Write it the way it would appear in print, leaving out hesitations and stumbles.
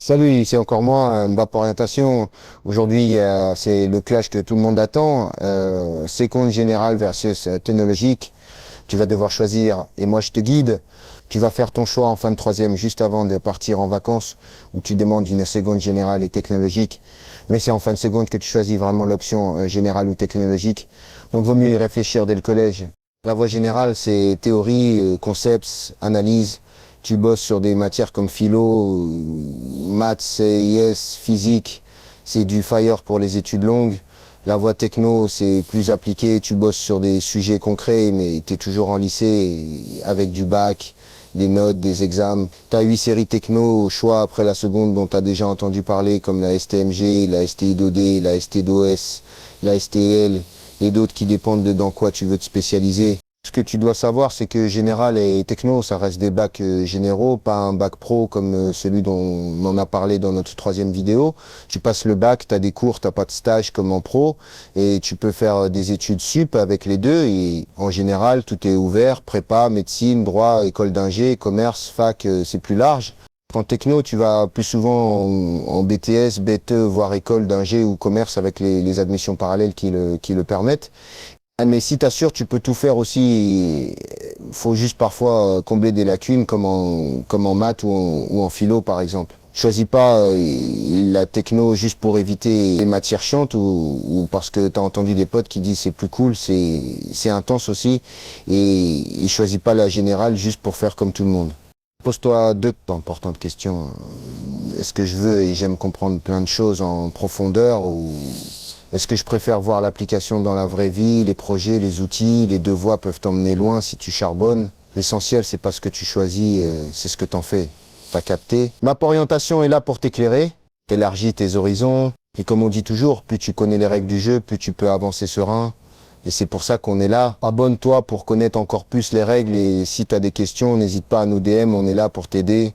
Salut, c'est encore moi, Mbappé Orientation. Aujourd'hui, c'est le clash que tout le monde attend. Seconde générale versus technologique. Tu vas devoir choisir et moi je te guide. Tu vas faire ton choix en fin de troisième juste avant de partir en vacances où tu demandes une seconde générale et technologique. Mais c'est en fin de seconde que tu choisis vraiment l'option générale ou technologique. Donc vaut mieux y réfléchir dès le collège. La voie générale, c'est théorie, concepts, analyse. Tu bosses sur des matières comme philo, maths, CIS, physique. C'est du fire pour les études longues. La voie techno, c'est plus appliqué. Tu bosses sur des sujets concrets, mais tu es toujours en lycée avec du bac, des notes, des examens. Tu as 8 séries techno au choix après la seconde dont tu as déjà entendu parler, comme la STMG, la STI2D, la ST2S, la STL, et d'autres qui dépendent de dans quoi tu veux te spécialiser. Ce que tu dois savoir, c'est que général et techno, ça reste des bacs généraux, pas un bac pro comme celui dont on en a parlé dans notre troisième vidéo. Tu passes le bac, tu as des cours, tu n'as pas de stage comme en pro, et tu peux faire des études sup avec les deux. Et en général, tout est ouvert, prépa, médecine, droit, école d'ingé, commerce, fac, c'est plus large. En techno, tu vas plus souvent en BTS, BTE, voire école d'ingé ou commerce avec les admissions parallèles qui le permettent. Mais si t'assures, tu peux tout faire aussi. Il faut juste parfois combler des lacunes comme en maths ou en philo par exemple. Choisis pas la techno juste pour éviter les matières chiantes ou parce que t'as entendu des potes qui disent c'est plus cool, c'est intense aussi. Et choisis pas la générale juste pour faire comme tout le monde. Pose-toi deux importantes questions. Est-ce que je veux et j'aime comprendre plein de choses en profondeur ou est-ce que je préfère voir l'application dans la vraie vie, les projets, les outils, les deux voies peuvent t'emmener loin si tu charbonnes. L'essentiel, c'est pas ce que tu choisis, c'est ce que t'en fais. T'as capté? Ma orientation est là pour t'éclairer, t'élargis tes horizons. Et comme on dit toujours, plus tu connais les règles du jeu, plus tu peux avancer serein. Et c'est pour ça qu'on est là. Abonne-toi pour connaître encore plus les règles et si tu as des questions, n'hésite pas à nous DM, on est là pour t'aider.